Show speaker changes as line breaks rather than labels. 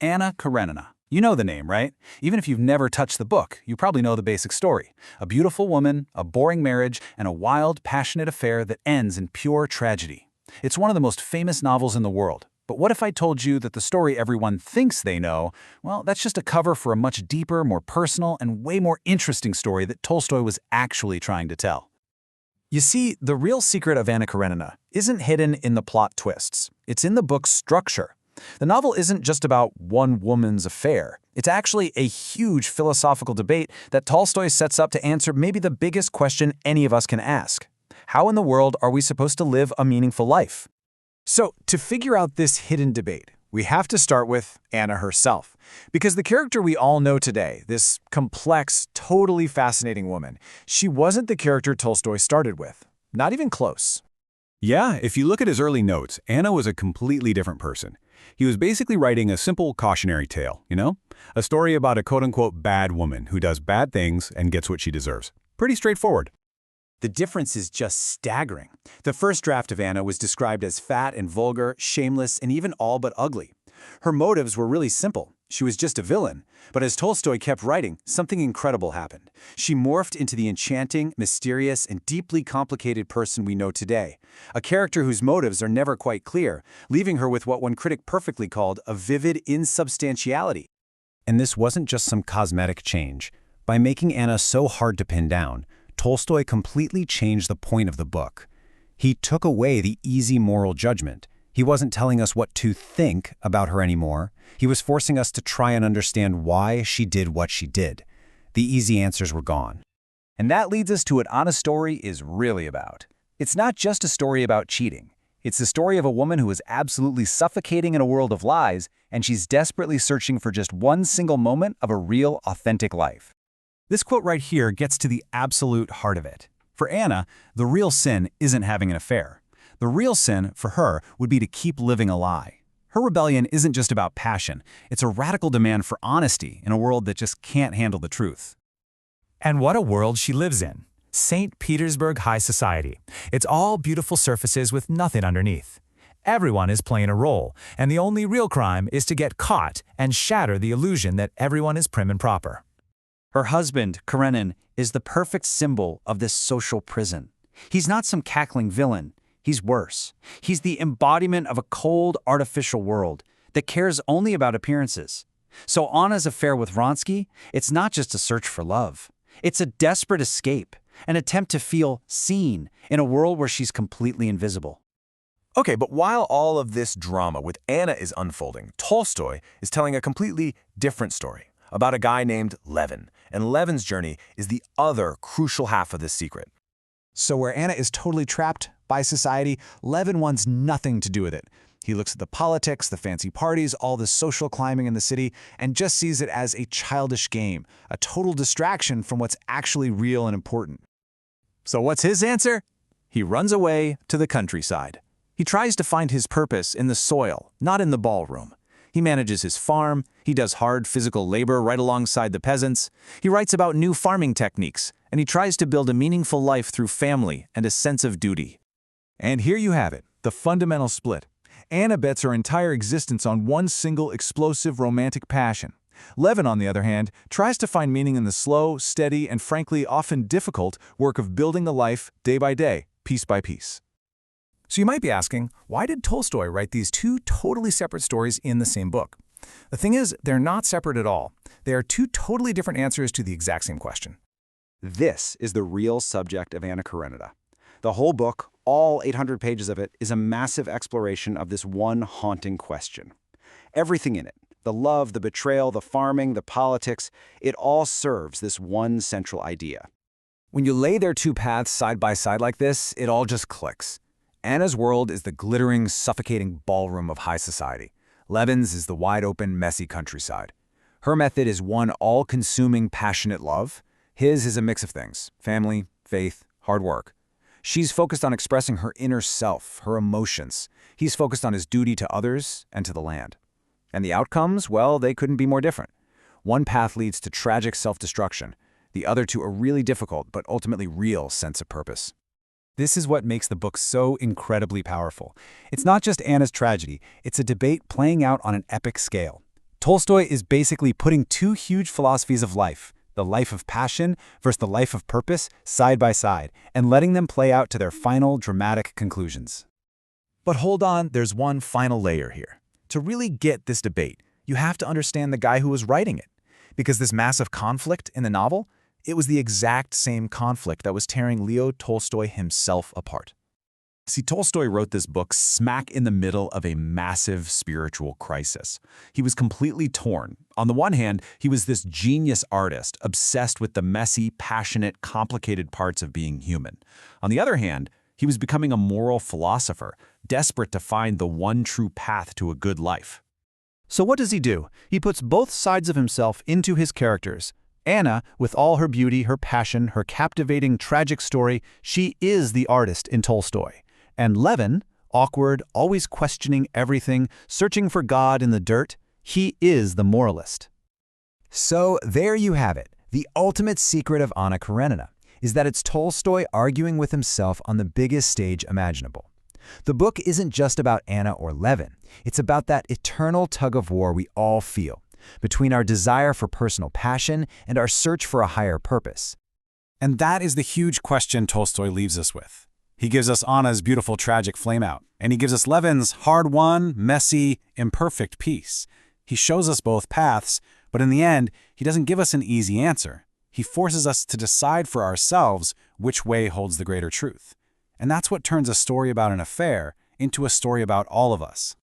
Anna Karenina. You know the name, right? Even if you've never touched the book, you probably know the basic story. A beautiful woman, a boring marriage, and a wild, passionate affair that ends in pure tragedy. It's one of the most famous novels in the world. But what if I told you that the story everyone thinks they know, well, that's just a cover for a much deeper, more personal, and way more interesting story that Tolstoy was actually trying to tell? You see, the real secret of Anna Karenina isn't hidden in the plot twists. It's in the book's structure. The novel isn't just about one woman's affair. It's actually a huge philosophical debate that Tolstoy sets up to answer maybe the biggest question any of us can ask. How in the world are we supposed to live a meaningful life? So, to figure out this hidden debate, we have to start with Anna herself. Because the character we all know today, this complex, totally fascinating woman, she wasn't the character Tolstoy started with. Not even close.
Yeah, if you look at his early notes, Anna was a completely different person. He was basically writing a simple cautionary tale, A story about a quote-unquote bad woman who does bad things and gets what she deserves. Pretty straightforward.
The difference is just staggering. The first draft of Anna was described as fat and vulgar, shameless, and even all but ugly. Her motives were really simple. She was just a villain. But as Tolstoy kept writing, something incredible happened. She morphed into the enchanting, mysterious, and deeply complicated person we know today. A character whose motives are never quite clear, leaving her with what one critic perfectly called a vivid insubstantiality.
And this wasn't just some cosmetic change. By making Anna so hard to pin down, Tolstoy completely changed the point of the book. He took away the easy moral judgment. He wasn't telling us what to think about her anymore. He was forcing us to try and understand why she did what she did. The easy answers were gone.
And that leads us to what Anna's story is really about. It's not just a story about cheating. It's the story of a woman who is absolutely suffocating in a world of lies, and she's desperately searching for just one single moment of a real, authentic life. This quote right here gets to the absolute heart of it. For Anna, the real sin isn't having an affair. The real sin, for her, would be to keep living a lie. Her rebellion isn't just about passion. It's a radical demand for honesty in a world that just can't handle the truth.
And what a world she lives in. St. Petersburg high society. It's all beautiful surfaces with nothing underneath. Everyone is playing a role, and the only real crime is to get caught and shatter the illusion that everyone is prim and proper.
Her husband, Karenin, is the perfect symbol of this social prison. He's not some cackling villain. He's worse. He's the embodiment of a cold, artificial world that cares only about appearances. So Anna's affair with Vronsky, it's not just a search for love. It's a desperate escape, an attempt to feel seen in a world where she's completely invisible.
Okay, but while all of this drama with Anna is unfolding, Tolstoy is telling a completely different story about a guy named Levin. And Levin's journey is the other crucial half of this secret.
So where Anna is totally trapped by society, Levin wants nothing to do with it. He looks at the politics, the fancy parties, all the social climbing in the city, and just sees it as a childish game, a total distraction from what's actually real and important.
So what's his answer? He runs away to the countryside. He tries to find his purpose in the soil, not in the ballroom. He manages his farm, he does hard physical labor right alongside the peasants, he writes about new farming techniques, and he tries to build a meaningful life through family and a sense of duty.
And here you have it, the fundamental split. Anna bets her entire existence on one single explosive romantic passion. Levin, on the other hand, tries to find meaning in the slow, steady, and frankly often difficult work of building a life day by day, piece by piece.
So you might be asking, why did Tolstoy write these two totally separate stories in the same book? The thing is, they're not separate at all. They are two totally different answers to the exact same question.
This is the real subject of Anna Karenina. The whole book, all 800 pages of it, is a massive exploration of this one haunting question. Everything in it, the love, the betrayal, the farming, the politics, it all serves this one central idea.
When you lay their two paths side by side like this, it all just clicks. Anna's world is the glittering, suffocating ballroom of high society. Levin's is the wide-open, messy countryside. Her method is one all-consuming, passionate love. His is a mix of things: family, faith, hard work. She's focused on expressing her inner self, her emotions. He's focused on his duty to others and to the land. And the outcomes, well, they couldn't be more different. One path leads to tragic self-destruction, the other to a really difficult but ultimately real sense of purpose.
This is what makes the book so incredibly powerful. It's not just Anna's tragedy, it's a debate playing out on an epic scale. Tolstoy is basically putting two huge philosophies of life, the life of passion versus the life of purpose, side by side, and letting them play out to their final dramatic conclusions.
But hold on, there's one final layer here. To really get this debate, you have to understand the guy who was writing it. Because this massive conflict in the novel, it was the exact same conflict that was tearing Leo Tolstoy himself apart.
See, Tolstoy wrote this book smack in the middle of a massive spiritual crisis. He was completely torn. On the one hand, he was this genius artist, obsessed with the messy, passionate, complicated parts of being human. On the other hand, he was becoming a moral philosopher, desperate to find the one true path to a good life.
So what does he do? He puts both sides of himself into his characters. Anna, with all her beauty, her passion, her captivating, tragic story, she is the artist in Tolstoy. And Levin, awkward, always questioning everything, searching for God in the dirt, he is the moralist.
So there you have it. The ultimate secret of Anna Karenina is that it's Tolstoy arguing with himself on the biggest stage imaginable. The book isn't just about Anna or Levin. It's about that eternal tug-of-war we all feel, between our desire for personal passion and our search for a higher purpose.
And that is the huge question Tolstoy leaves us with. He gives us Anna's beautiful, tragic flameout, and he gives us Levin's hard-won, messy, imperfect piece. He shows us both paths, but in the end, he doesn't give us an easy answer. He forces us to decide for ourselves which way holds the greater truth. And that's what turns a story about an affair into a story about all of us.